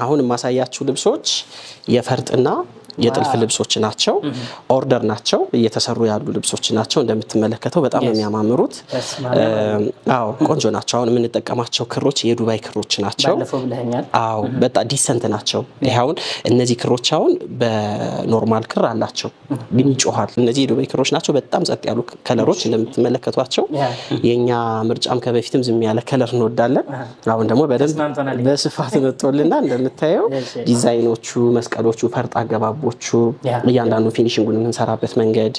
አሁን ማሳያችሁ ልብሶች የፈርጥና የጥልፍ ልብሶች ናቸው ኦርደር ናቸው እየተሰሩ ያሉ ልብሶች ናቸው እንደምትመለከተው በጣም የሚያማምሩት አዎ ቆንጆ ናቸው አሁን ምን ተጠቀማቸው ክሮች የዱባይ ክሮች ናቸው አዎ በጣም ዲሰንት ናቸው ይሄውን እነዚህ ክሮች አሁን በኖርማል ክር አላቸው ግን ይጮሃል እነዚህ የዱባይ ክሮች ናቸው በጣም ጸጥ ያሉ ከለሮች እንደምትመለከቷቸው የኛ ምርጫም ከበፊትም ዝም ያለ ከለር እንወዳለን አሁን ደግሞ በደንብ በስፋት መጥቶልና እንደምታየው ዲዛይኖቹ መስቀሎቹ ፈርጥ አገባቡ እያንዳንዱ ፊኒሺንጉን እንሰራበት መንገድ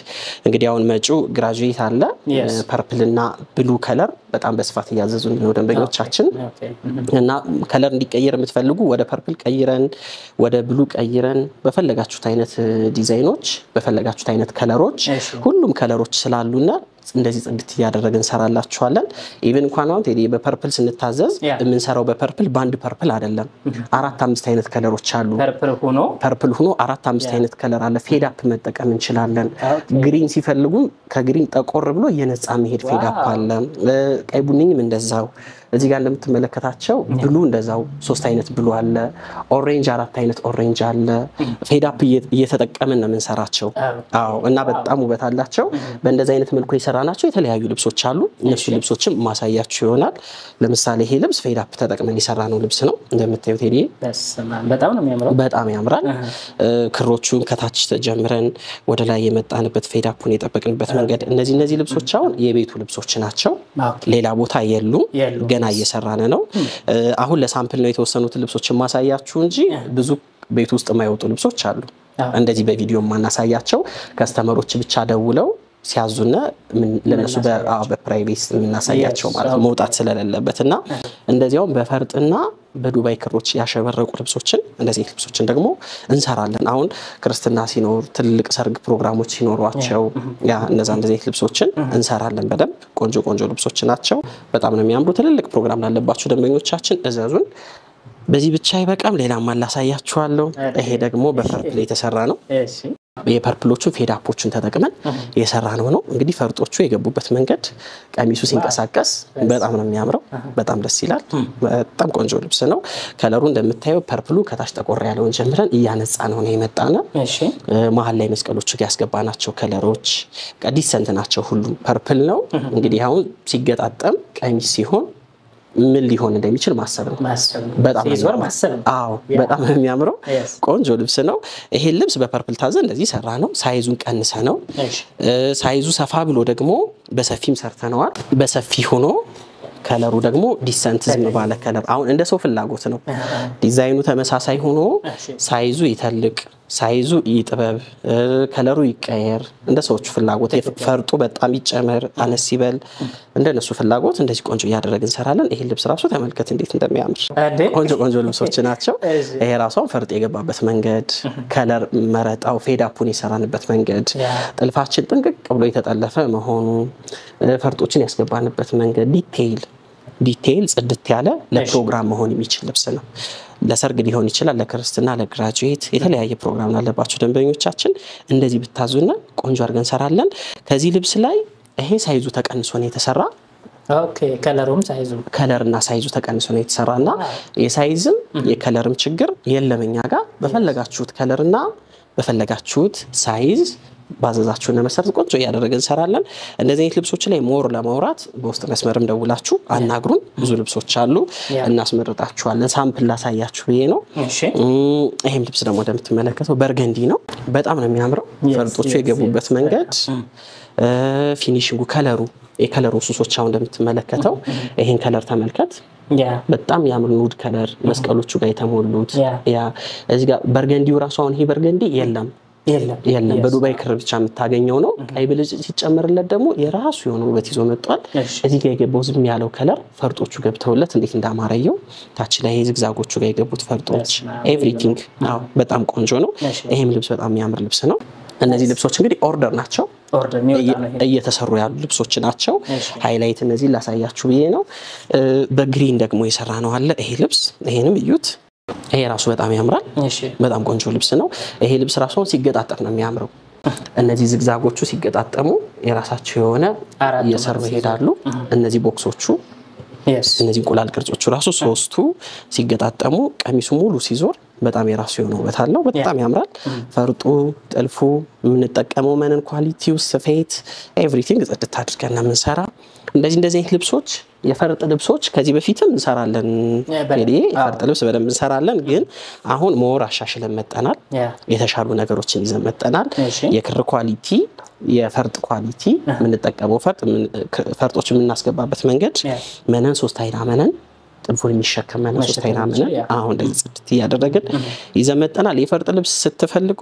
እንግዲህ አሁን መጪው ግራጁዌት አለ ፐርፕል እና ብሉ ከለር በጣም በስፋት ያዘዙን ነው ደንበኞቻችን እና ከለር እንዲቀየር የምትፈልጉ ወደ ፐርፕል ቀይረን ወደ ብሉ ቀይረን በፈለጋችሁት አይነት ዲዛይኖች በፈለጋችሁት አይነት ከለሮች ሁሉም ከለሮች ስላሉና እንደዚህ ጽድት ያደረገን ሰራላችኋለን ኢቭን እንኳን አሁን ቴዲ በፐርፕል ስንታዘዝ የምንሰራው በፐርፕል ባንድ ፐርፕል አይደለም አራት አምስት አይነት ከለሮች አሉ ፐርፕል ሆኖ አራት አምስት አይነት ከለር አለ ፌድ አፕ መጠቀም እንችላለን ግሪን ሲፈልጉ ከግሪን ጠቆር ብሎ የነጻ መሄድ ፌድ አፕ አለ ቀይ ቡኒኝም እንደዛው እዚህ ጋር እንደምትመለከታቸው ብሉ እንደዛው ሶስት አይነት ብሉ አለ ኦሬንጅ አራት አይነት ኦሬንጅ አለ ፌድ አፕ እየተጠቀመን ነው የምንሰራቸው አዎ እና በጣም ውበት አላቸው በእንደዚህ አይነት መልኩ የሰራናቸው የተለያዩ ልብሶች አሉ እነሱ ልብሶችም ማሳያችሁ ይሆናል ለምሳሌ ይሄ ልብስ ፌድ አፕ ተጠቅመን የሰራነው ልብስ ነው እንደምታዩት ቴዲ በጣም ነው የሚያምረው በጣም ያምራል ክሮቹን ከታች ተጀምረን ወደ ላይ የመጣንበት ፌድ አፑን የጠበቅንበት መንገድ እነዚህ ልብሶች አሁን የቤቱ ልብሶች ናቸው ሌላ ቦታ የሉም ገና እየሰራነ ነው አሁን ለሳምፕል ነው የተወሰኑት ልብሶችን ማሳያችሁ እንጂ ብዙ ቤት ውስጥ የማይወጡ ልብሶች አሉ እንደዚህ በቪዲዮ ማናሳያቸው ከስተመሮች ብቻ ደውለው ሲያዙና ለነሱ በፕራይቬት እናሳያቸው ማለት መውጣት ስለሌለበትና እንደዚያው በፈርጥና በዱባይ ክሮች ያሸበረቁ ልብሶችን እንደዚህ ልብሶችን ደግሞ እንሰራለን አሁን ክርስትና ሲኖር ትልቅ ሰርግ ፕሮግራሞች ሲኖሯቸው ያ እንደዚህ ልብሶችን እንሰራለን በደንብ ቆንጆ ልብሶች ናቸው በጣም ነው የሚያምሩ ትልልቅ ፕሮግራም ላለባችሁ ደንበኞቻችን እዘዙን በዚህ ብቻ ይበቃም ሌላ ማላሳያችኋለሁ ይሄ ደግሞ በፐርፕል የተሰራ ነው እሺ የፐርፕሎቹ ፌድ አፖችን ተጠቅመን የሰራነው ነው እንግዲህ ፈርጦቹ የገቡበት መንገድ ቀሚሱ ሲንቀሳቀስ በጣም ነው የሚያምረው በጣም ደስ ይላል በጣም ቆንጆ ልብስ ነው ከለሩ እንደምታየው ፐርፕሉ ከታች ተቆር ያለውን ጀምረን እያነጻ ነው የመጣና እሺ መሃል ላይ መስቀሎቹ ያስገባናቸው ከለሮች ዲሰንት ናቸው ሁሉም ፐርፕል ነው እንግዲህ አሁን ሲገጣጠም ቀሚስ ሲሆን ምን ሊሆን እንደሚችል ማሰብ ነው በጣም ይዟር ማሰብ አዎ በጣም የሚያምረው ቆንጆ ልብስ ነው ይሄ ልብስ በፐርፕል ታዘ እንደዚህ ሰራ ነው ሳይዙን ቀንሰ ነው ሳይዙ ሰፋ ብሎ ደግሞ በሰፊም ሰርተነዋል በሰፊ ሆኖ ከለሩ ደግሞ ዲሰንት ዝም ባለ ከለር አሁን እንደ ሰው ፍላጎት ነው ዲዛይኑ ተመሳሳይ ሆኖ ሳይዙ ይተልቅ ሳይዙ ይጥበብ ከለሩ ይቀየር እንደ ሰዎች ፍላጎት ፈርጡ በጣም ይጨመር አነስ ይበል እንደነሱ ፍላጎት እንደዚህ ቆንጆ ያደረግን ሰራለን ይሄ ልብስ ራሱ ተመልከት እንዴት እንደሚያምር ቆንጆ ልብሶች ናቸው ይሄ ራሱን ፈርጥ የገባበት መንገድ ከለር መረጣው ፌድ አፑን የሰራንበት መንገድ ጥልፋችን ጥንቅቅ ብሎ የተጠለፈ መሆኑ ፈርጦችን ያስገባንበት መንገድ ዲቴይል ጽድት ያለ ለፕሮግራም መሆን የሚችል ልብስ ነው ለሰርግ ሊሆን ይችላል ለክርስትና ለግራጁዌት የተለያየ ፕሮግራም ላለባችሁ ደንበኞቻችን እንደዚህ ብታዙና ቆንጆ አድርገን ሰራለን ከዚህ ልብስ ላይ ይሄ ሳይዙ ተቀንሶ ነው የተሰራ ኦኬ ከለርና ሳይዙ ተቀንሶ ነው የተሰራና የሳይዝም የከለርም ችግር የለምኛ ጋር በፈለጋችሁት ከለርና በፈለጋችሁት ሳይዝ ባዛዛችሁና መሰረት ቆንጆ ያደረገን ሰራለን እንደዚህ አይነት ልብሶች ላይ ሞር ለማውራት በውስጥ መስመርም ደውላችሁ አናግሩን ብዙ ልብሶች አሉ እናስመርጣችኋለን ሳምፕል ላሳያችሁ ይሄ ነው እሺ ይሄም ልብስ ደግሞ እንደምትመለከተው በርገንዲ ነው በጣም ነው የሚያምረው ፈርጦቹ የገቡበት መንገድ ፊኒሺንጉ ከለሩ የከለሩ ሱሶች አሁን እንደምትመለከተው ይሄን ከለር ተመልከት በጣም ያምር ኑድ ከለር መስቀሎቹ ጋር የተሞሉት ያ እዚህ ጋር በርገንዲው ራሱ አሁን ይሄ በርገንዲ የለም በዱባይ ክር ብቻ የምታገኘው ነው ቀይ ብልጭ ሲጨመርለት ደግሞ የራሱ የሆነ ውበት ይዞ መጥቷል እዚህ ጋር የገባው ዝም ያለው ከለር ፈርጦቹ ገብተውለት እንዴት እንዳማረየው ታች ላይ ዝግዛጎቹ ጋር የገቡት ፈርጦች ኤቭሪቲንግ አዎ በጣም ቆንጆ ነው ይሄም ልብስ በጣም የሚያምር ልብስ ነው እነዚህ ልብሶች እንግዲህ ኦርደር ናቸው እየተሰሩ ያሉ ልብሶች ናቸው ሃይላይት እነዚህ ላሳያችሁ ብዬ ነው በግሪን ደግሞ የሰራነው አለ ይሄ ልብስ ይሄንም እዩት ይሄ ራሱ በጣም ያምራል በጣም ቆንጆ ልብስ ነው ይሄ ልብስ ራሱን ሲገጣጠም ነው የሚያምረው እነዚህ ዝግዛጎቹ ሲገጣጠሙ የራሳቸው የሆነ እየሰሩ ይሄዳሉ እነዚህ ቦክሶቹ እነዚህ እንቁላል ቅርጾቹ ራሱ ሶስቱ ሲገጣጠሙ ቀሚሱ ሙሉ ሲዞር በጣም የራሱ የሆነ ውበት አለው። በጣም ያምራል። ፈርጡ፣ ጥልፉ፣ የምንጠቀመው መነን ኳሊቲው፣ ስፌት ኤቭሪቲንግ ጽድት አድርገን ነው የምንሰራ። እንደዚህ አይነት ልብሶች የፈርጥ ልብሶች ከዚህ በፊትም እንሰራለን። የፈርጥ ልብስ በደንብ እንሰራለን፣ ግን አሁን ሞር አሻሽለን መጠናል። የተሻሉ ነገሮችን ይዘን መጠናል። የክር ኳሊቲ፣ የፈርጥ ኳሊቲ፣ የምንጠቀመው ፈርጦች የምናስገባበት መንገድ መነን 3 አይና መነን ጥልፉን የሚሸከም መነን 3 አይና መነን አሁን እንደዚህ ጽድት እያደረግን ይዘን መጠናል። የፈርጥ ልብስ ስትፈልጉ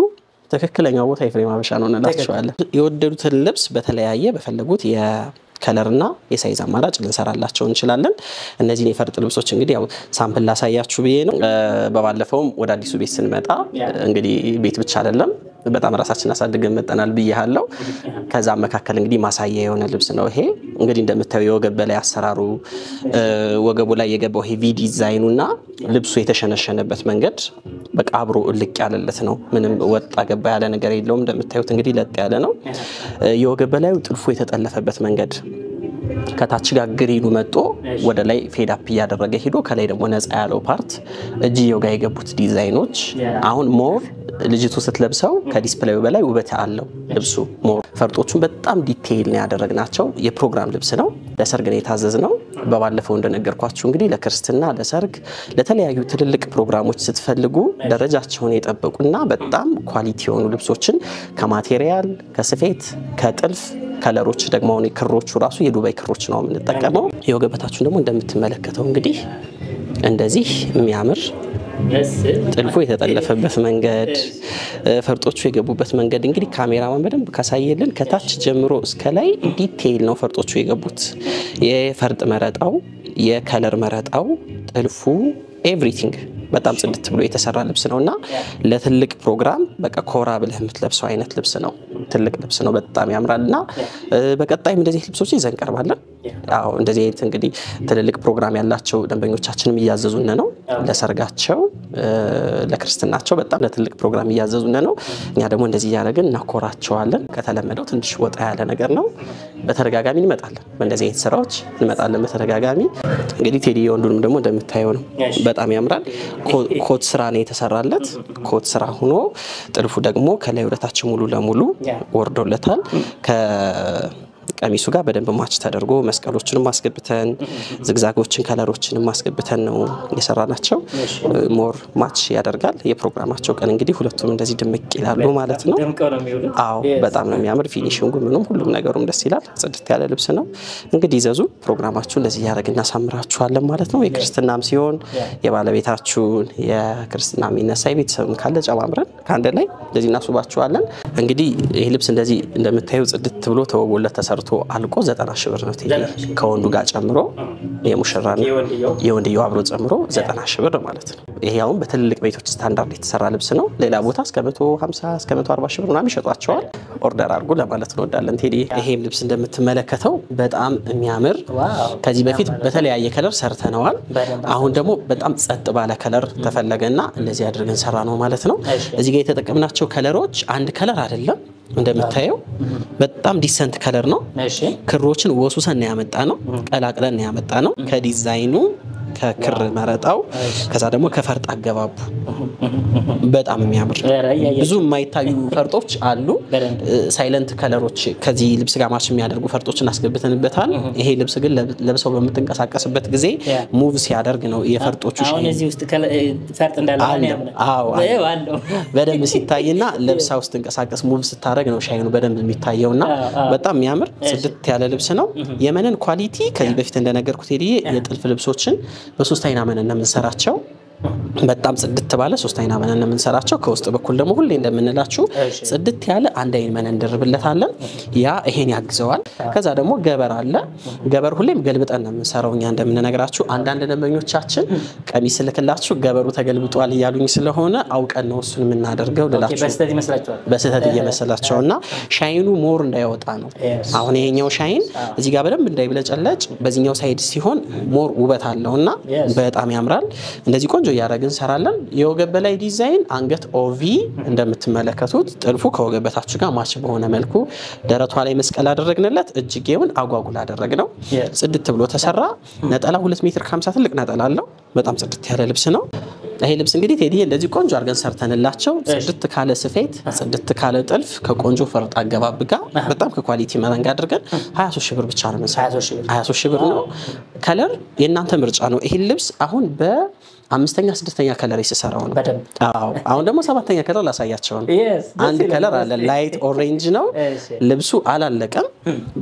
ትክክለኛው ቦታ ኤፍሬም ሀበሻ ነው እንላችኋለን። የወደዱትን ልብስ በተለያየ በፈለጉት የከለርና የሳይዝ አማራጭ ልንሰራላቸው እንችላለን። እነዚህን የፈርጥ ልብሶች እንግዲህ ያው ሳምፕል ላሳያችሁ ብዬ ነው። በባለፈውም ወደ አዲሱ ቤት ስንመጣ እንግዲህ ቤት ብቻ አይደለም በጣም ራሳችን አሳድገን መጠናል ብያለሁ። ከዛ መካከል እንግዲህ ማሳያ የሆነ ልብስ ነው ይሄ። እንግዲህ እንደምታዩ የወገብ በላይ አሰራሩ ወገቡ ላይ የገባው ይሄ ቪ ዲዛይኑና ልብሱ የተሸነሸነበት መንገድ በቃ አብሮ ልቅ ያለለት ነው። ምንም ወጣ ገባ ያለ ነገር የለውም። እንደምታዩት እንግዲህ ለጥ ያለ ነው። የወገብ በላዩ ጥልፉ የተጠለፈበት መንገድ ከታች ጋር ግሪኑ መጥቶ ወደ ላይ ፌድ አፕ እያደረገ ሄዶ ከላይ ደግሞ ነፃ ያለው ፓርት እጅየው ጋር የገቡት ዲዛይኖች አሁን ሞር ልጅቱ ስትለብሰው ከዲስፕሌዩ በላይ ውበት አለው ልብሱ። ሞር ፈርጦቹን በጣም ዲቴይል ነው ያደረግናቸው። የፕሮግራም ልብስ ነው፣ ለሰርግ ነው የታዘዝነው። በባለፈው እንደነገርኳችሁ እንግዲህ ለክርስትና፣ ለሰርግ፣ ለተለያዩ ትልልቅ ፕሮግራሞች ስትፈልጉ ደረጃቸውን የጠበቁና በጣም ኳሊቲ የሆኑ ልብሶችን ከማቴሪያል፣ ከስፌት፣ ከጥልፍ ከለሮች ደግሞ አሁን ክሮቹ ራሱ የዱባይ ክሮች ነው የምንጠቀመው። የወገበታችሁን ደግሞ እንደምትመለከተው እንግዲህ እንደዚህ የሚያምር ጥልፉ የተጠለፈበት መንገድ፣ ፈርጦቹ የገቡበት መንገድ እንግዲህ ካሜራማን በደንብ ካሳየልን ከታች ጀምሮ እስከ ላይ ዲቴይል ነው ፈርጦቹ የገቡት። የፈርጥ መረጣው፣ የከለር መረጣው፣ ጥልፉ ኤቭሪቲንግ በጣም ጽድት ብሎ የተሰራ ልብስ ነውና ለትልቅ ፕሮግራም በቃ ኮራ ብለህ የምትለብሰው አይነት ልብስ ነው። ትልቅ ልብስ ነው፣ በጣም ያምራልና በቀጣይም እንደዚህ ልብሶች ይዘን ቀርባለን። አዎ እንደዚህ አይነት እንግዲህ ትልልቅ ፕሮግራም ያላቸው ደንበኞቻችንም እያዘዙን ነው። ለሰርጋቸው፣ ለክርስትናቸው በጣም ለትልቅ ፕሮግራም እያዘዙን ነው። እኛ ደግሞ እንደዚህ ያደረግን እናኮራቸዋለን። ከተለመደው ትንሽ ወጣ ያለ ነገር ነው። በተደጋጋሚ እንመጣለን፣ በእንደዚህ አይነት ስራዎች እንመጣለን በተደጋጋሚ። እንግዲህ ቴዲ ወንዱንም ደግሞ እንደምታየው ነው፣ በጣም ያምራል። ኮት ስራ ነው የተሰራለት። ኮት ስራ ሆኖ ጥልፉ ደግሞ ከላይ ወደታች ሙሉ ለሙሉ ወርዶለታል። ቀሚሱ ጋር በደንብ ማች ተደርጎ መስቀሎችንም ማስገብተን ዝግዛጎችን ከለሮችንም ማስገብተን ነው የሰራናቸው። ሞር ማች ያደርጋል። የፕሮግራማቸው ቀን እንግዲህ ሁለቱም እንደዚህ ድምቅ ይላሉ ማለት ነው። አዎ በጣም ነው የሚያምር። ፊኒሺንጉ ምንም ሁሉም ነገሩም ደስ ይላል። ጽድት ያለ ልብስ ነው። እንግዲህ ይዘዙ። ፕሮግራማችሁ እንደዚህ ያደርግና እናሳምራችኋለን ማለት ነው። የክርስትናም ሲሆን የባለቤታችሁን የክርስትና የሚነሳ የቤተሰብም ካለ ጨማምረን ከአንድ ላይ እንደዚህ እናስውባችኋለን። እንግዲህ ይሄ ልብስ እንደዚህ እንደምታዩ ጽድት ብሎ ተወቦለት ተሰርቶ አልቆ 90 ሺህ ብር ነው ቴዲ ከወንዱ ጋር ጨምሮ የሙሽራና የወንድየው አብሮ ጨምሮ 90 ሺህ ብር ማለት ነው። ይሄ አሁን በትልልቅ ቤቶች ስታንዳርድ የተሰራ ልብስ ነው። ሌላ ቦታ እስከ 150 እስከ 140 ሺህ ብር ምናምን ይሸጧቸዋል። ኦርደር አድርጉ ለማለት ነው ወዳለን ቴዲ። ይሄም ልብስ እንደምትመለከተው በጣም የሚያምር ከዚህ በፊት በተለያየ ከለር ሰርተነዋል። አሁን ደግሞ በጣም ጸጥ ባለ ከለር ተፈለገና እንደዚህ አድርገን ሰራ ነው ማለት ነው። እዚህ ጋር የተጠቀምናቸው ከለሮች አንድ ከለር አይደለም። እንደምታየው በጣም ዲሰንት ከለር ነው። ክሮችን ወሱሰን ያመጣ ነው፣ ቀላቅለን ያመጣ ነው። ከዲዛይኑ ከክር መረጣው ከዛ ደግሞ ከፈርጥ አገባቡ በጣም የሚያምር ብዙ የማይታዩ ፈርጦች አሉ። ሳይለንት ከለሮች ከዚህ ልብስ ጋር ማች የሚያደርጉ ፈርጦችን አስገብተንበታል። ይሄ ልብስ ግን ለብሰው በምትንቀሳቀስበት ጊዜ ሙቭ ሲያደርግ ነው የፈርጦቹ አሁን እዚህ ውስጥ ፈርጥ እንዳለ ነው። አዎ በደንብ ሲታይና ለብሳ ውስጥ ተንቀሳቀስ ሙቭ ስታደርግ ነው ሻይኑ በደንብ የሚታየውና በጣም የሚያምር ጽድት ያለ ልብስ ነው። የመነን ኳሊቲ ከዚህ በፊት እንደነገርኩት የጥልፍ ልብሶችን በሶስት አይና መነን ነው የምንሰራቸው። በጣም ጽድት ባለ 3 አይና መነን ነው የምንሰራቸው። ከውስጥ በኩል ደግሞ ሁሌ እንደምንላችሁ ጽድት ያለ አንድ አይን መነን እንደርብለታለን። ያ ይሄን ያግዘዋል። ከዛ ደግሞ ገበር አለ። ገበር ሁሌም ገልብጠን ነው የምንሰራው እኛ እንደምንነግራችሁ። አንዳንድ ደንበኞቻችን ቀሚስ ልክላችሁ ገበሩ ተገልብጧል እያሉኝ ስለሆነ አውቀን ነው እሱን የምናደርገው ልላችሁ። በስተት እየመሰላቸውና ሻይኑ ሞር እንዳይወጣ ነው። አሁን ይሄኛው ሻይን እዚህ ጋር በደንብ እንዳይብለጨለጭ በዚህኛው ሳይድ ሲሆን ሞር ውበት አለውና በጣም ያምራል። እንደዚህ ቆንጆ ያረጋግን ሰራለን የወገብ በላይ ዲዛይን አንገት ኦቪ እንደምትመለከቱት ጥልፉ ከወገብ በታች ጋር ማች በሆነ መልኩ ደረቷ ላይ መስቀል አደረግንለት እጅጌውን አጓጉል አደረግነው ጽድት ብሎ ተሰራ ነጠላ 2 ሜትር ከ50 ትልቅ ነጠላ አለው በጣም ጽድት ያለ ልብስ ነው ይሄ ልብስ እንግዲህ ቴዲ እንደዚህ ቆንጆ አርገን ሰርተንላቸው ጽድት ካለ ስፌት ጽድት ካለ ጥልፍ ከቆንጆ ፈርጥ አገባብ ጋር በጣም ከኳሊቲ መረንጋ አድርገን 23 ሺህ ብር ብቻ ነው መሰለኝ 23 ሺህ ብር ነው ከለር የእናንተ ምርጫ ነው ይሄ ልብስ አሁን በአምስተኛ ስድስተኛ ከለር ይሰራው ነው አዎ አሁን ደግሞ ሰባተኛ ከለር ላሳያቸው ነው አንድ ከለር አለ ላይት ኦሬንጅ ነው ልብሱ አላለቀም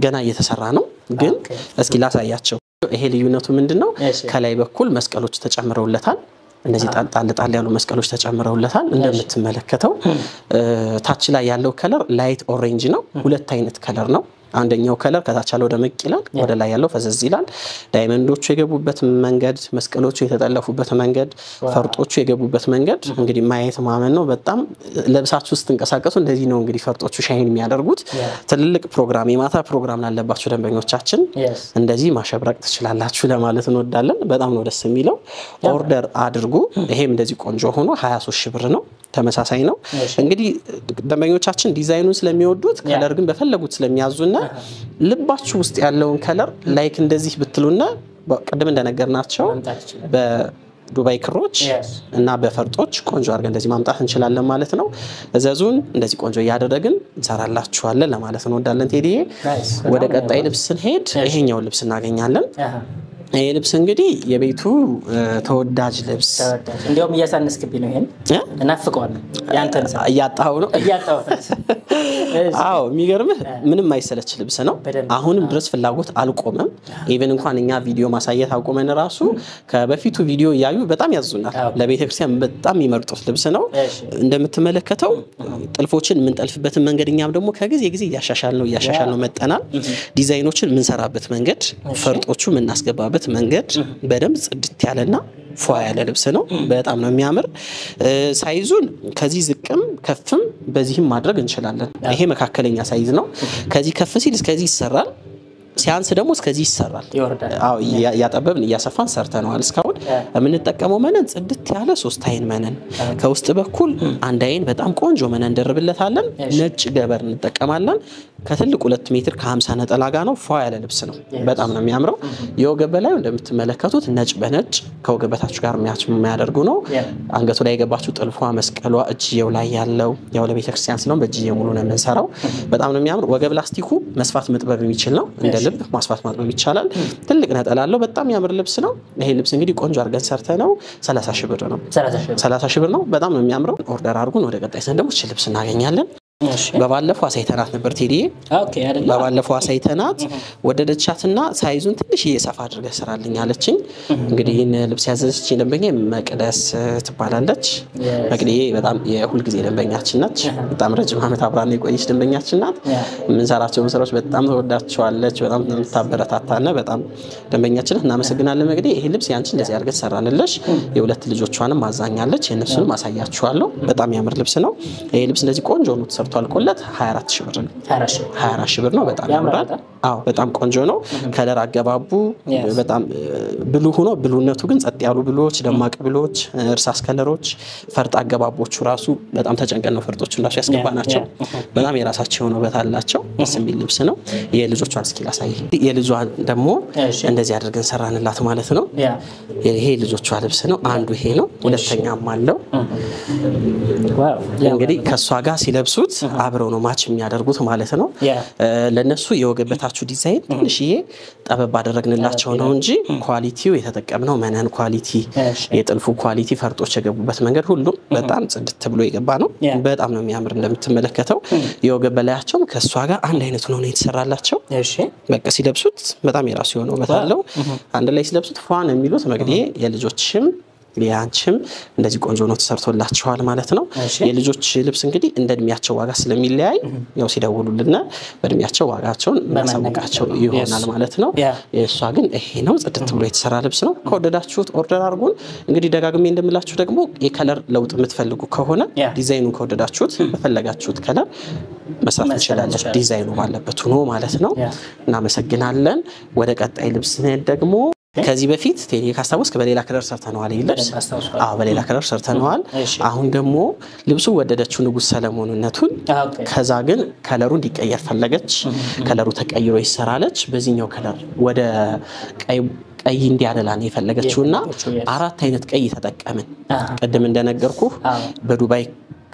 ገና እየተሰራ ነው ግን እስኪ ላሳያቸው ይሄ ልዩነቱ ምንድነው ከላይ በኩል መስቀሎች ተጨምረውለታል እነዚህ ጣል ያሉ መስቀሎች ተጨምረውለታል እንደምትመለከተው ታች ላይ ያለው ከለር ላይት ኦሬንጅ ነው ሁለት አይነት ከለር ነው አንደኛው ከለር ከታች ያለው ደመቅ ይላል ወደ ላይ ያለው ፈዘዝ ይላል ዳይመንዶቹ የገቡበት መንገድ መስቀሎቹ የተጠለፉበት መንገድ ፈርጦቹ የገቡበት መንገድ እንግዲህ ማየት ማመን ነው በጣም ለብሳችሁ ስትንቀሳቀሱ እንደዚህ ነው እንግዲህ ፈርጦቹ ሻይን የሚያደርጉት ትልልቅ ፕሮግራም የማታ ፕሮግራም ላለባችሁ ደንበኞቻችን እንደዚህ ማሸብረቅ ትችላላችሁ ለማለት እንወዳለን በጣም ነው ደስ የሚለው ኦርደር አድርጉ ይሄም እንደዚህ ቆንጆ ሆኖ 23 ሺህ ብር ነው ተመሳሳይ ነው እንግዲህ ደንበኞቻችን ዲዛይኑን ስለሚወዱት ከለር ግን በፈለጉት ስለሚያዙና ልባችሁ ውስጥ ያለውን ከለር ላይክ እንደዚህ ብትሉና ቀደም እንደነገርናቸው በዱባይ ክሮች እና በፈርጦች ቆንጆ አርገን እንደዚህ ማምጣት እንችላለን ማለት ነው እዘዙን እንደዚህ ቆንጆ ያደረግን እንሰራላችኋለን ለማለት ነው ወዳለን ቴዲዬ ወደ ቀጣይ ልብስ ስንሄድ ይሄኛው ልብስ እናገኛለን ይሄ ልብስ እንግዲህ የቤቱ ተወዳጅ ልብስ እንደውም እያሳነስክብኝ ነው ይሄን እናፍቀዋለን ያንተን ያጣው ነው አዎ የሚገርምህ ምንም አይሰለች ልብስ ነው አሁንም ድረስ ፍላጎት አልቆመም ኢቭን እንኳን እኛ ቪዲዮ ማሳየት አቆመን ራሱ ከበፊቱ ቪዲዮ ያዩ በጣም ያዙናል ለቤተክርስቲያን በጣም ይመርጡት ልብስ ነው እንደምትመለከተው ጥልፎችን ምን ጠልፍበትን መንገድኛም ደግሞ ከጊዜ ጊዜ ያሻሻል ነው መጠናል ዲዛይኖችን ምን ሰራበት መንገድ ፈርጦቹ ምን እናስገባበት መንገድ በደም ጽድት ያለና ፏ ያለ ልብስ ነው በጣም ነው የሚያምር ሳይዙን ከዚህ ዝቅም ከፍም በዚህም ማድረግ እንችላለን ይሄ መካከለኛ ሳይዝ ነው ከዚህ ከፍ ሲል እስከዚህ ይሰራል ሲያንስ ደግሞ እስከዚህ ይሰራል አዎ ያጠበብን ያሰፋን ሰርተናል እስካሁን የምንጠቀመው መነን ጽድት ያለ 3 አይን መነን ከውስጥ በኩል አንድ አይን በጣም ቆንጆ መነን ደርብለታለን ነጭ ገበር እንጠቀማለን ከትልቅ 2 ሜትር ከ50 ነጠላ ጋር ነው ፏ ያለ ልብስ ነው በጣም ነው የሚያምረው የወገብ በላይ እንደምትመለከቱት ነጭ በነጭ ከወገበታችሁ ጋር የሚያደርጉ ነው አንገቱ ላይ የገባችሁ ጥልፏ መስቀሏ እጅየው ላይ ያለው ያው ለቤተክርስቲያን ስለሆነ በእጅየው ሙሉ ነው የምንሰራው በጣም ነው የሚያምር ወገብ ላስቲኩ መስፋት መጥበብ የሚችል ነው እንደ ልብ ማስፋት ማጥበብ ይቻላል ትልቅ ነጠላ አለው በጣም ያምር ልብስ ነው ይሄ ልብስ እንግዲህ ቆንጆ አርገን ሰርተነው 30 ሺህ ብር ነው 30 ሺህ ብር ነው በጣም ነው የሚያምረው ኦርደር አድርጉን ወደ ቀጣይ ሰንደሞ ልብስ እናገኛለን በባለፈው አሳይተናት ነበር ቴዲ ኦኬ አይደል በባለፈው አሳይተናት ወደደቻትና ሳይዙን ትንሽ እየሰፋ አድርገህ ሰራልኝ አለችኝ እንግዲህ ይሄን ልብስ ያዘዘችኝ ደንበኛ መቅደስ ትባላለች መቅደዬ በጣም የሁል ጊዜ ደንበኛችን ነች በጣም ረጅም አመት አብራን የቆየች ደንበኛችን ናት ምን ሰራቸው መስራች በጣም ተወዳቸዋለች በጣም ተምታበረታታና በጣም ደንበኛችን እናመሰግናለን መቅደዬ ይሄ ልብስ ያንቺ እንደዚህ አድርገህ ሰራንልሽ የሁለት ልጆቿንም ማዛኛለች የነሱንም ማሳያችኋለሁ በጣም ያምር ልብስ ነው ይሄ ልብስ እንደዚህ ቆንጆ ነው ተሰርቷልቆለት 24 ሺህ ብር ነው 24 ሺህ ብር ነው በጣም ያምራል አዎ በጣም ቆንጆ ነው ከለር አገባቡ በጣም ብሉ ሆኖ ብሉነቱ ግን ጸጥ ያሉ ብሎች ደማቅ ብሎች እርሳስ ከለሮች ፈርጥ አገባቦቹ ራሱ በጣም ተጨንቀን ነው ፈርጦቹ ራሱ ያስገባናቸው በጣም የራሳቸው ነው በታላቸው ስሚል ልብስ ነው የልጆቿን ስኪል አሳይ የልጇን ደግሞ እንደዚህ አድርገን ሰራንላት ማለት ነው ይሄ ልጆቿ ልብስ ነው አንዱ ይሄ ነው ሁለተኛም አለው ዋው እንግዲህ ከሷ ጋር ሲለብሱት አብረው ነው ማች የሚያደርጉት ማለት ነው ለነሱ የወገበታችሁ ዲዛይን ትንሽዬ ጠበብ አደረግንላቸው ነው እንጂ ኳሊቲው የተጠቀምነው መነን ኳሊቲ የጥልፉ ኳሊቲ ፈርጦች የገቡበት መንገድ ሁሉ በጣም ጽድት ብሎ የገባ ነው በጣም ነው የሚያምር እንደምትመለከተው የወገብ በላያቸው ከሷ ጋር አንድ አይነት ነው የተሰራላቸው እሺ በቃ ሲለብሱት በጣም የራሱ የሆነው በታለው አንድ ላይ ሲለብሱት ፏን የሚሉት መግዲዬ የልጆችም ሊያንችም እንደዚህ ቆንጆ ነው ተሰርቶላችኋል ማለት ነው የልጆች ልብስ እንግዲህ እንደድሚያቸው ዋጋ ስለሚለያይ ያው ሲደውሉልና በድሚያቸው ዋጋቸውን እናሳውቃቸው ይሆናል ማለት ነው የሷ ግን ይሄ ነው ጽድት ብሎ የተሰራ ልብስ ነው ከወደዳችሁት ኦርደር አድርጉን እንግዲህ ደጋግሜ እንደምላችሁ ደግሞ የከለር ለውጥ የምትፈልጉ ከሆነ ዲዛይኑን ከወደዳችሁት በፈለጋችሁት ከለር መስራት እንችላለን ዲዛይኑ ባለበት ሆኖ ማለት ነው እናመሰግናለን ወደ ቀጣይ ልብስ ደግሞ ከዚህ በፊት ቴሌ ካስታወስክ በሌላ ከለር ሰርተነዋል ይልብስ በሌላ ከለር ሰርተነዋል አሁን ደግሞ ልብሱ ወደደችው ንጉስ ሰለሞንነቱን ከዛ ግን ከለሩ እንዲቀየር ፈለገች ከለሩ ተቀይሮ ይሰራለች በዚህኛው ከለር ወደ ቀይ እንዲያደላ ነው የፈለገችውና አራት አይነት ቀይ ተጠቀምን ቀደም እንደነገርኩ በዱባይ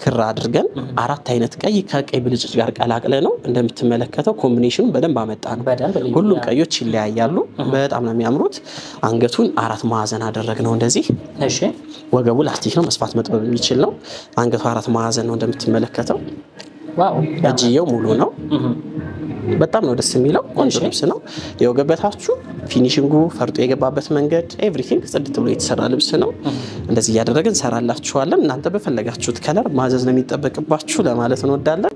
ክራ አድርገን አራት አይነት ቀይ ከቀይ ብልጭጭ ጋር ቀላቅለ ነው እንደምትመለከተው ኮምቢኔሽኑ በደንብ አመጣ ነው ሁሉም ቀዮች ይለያያሉ በጣም ነው የሚያምሩት አንገቱን አራት ማዕዘን አደረግነው እንደዚህ እሺ ወገቡ ላስቲክ ነው መስፋት መጥበብ የሚችል ነው አንገቱ አራት ማዕዘን ነው እንደምትመለከተው ዋው እጅየው ሙሉ ነው በጣም ነው ደስ የሚለው ቆንጆ ልብስ ነው የወገበታችሁ ፊኒሺንጉ ፈርጦ የገባበት መንገድ ኤቭሪቲንግ ጽድት ብሎ የተሰራ ልብስ ነው እንደዚህ ያደረግን ሰራላችኋለን እናንተ በፈለጋችሁት ከለር ማዘዝ ነው የሚጠበቅባችሁ ለማለት እንወዳለን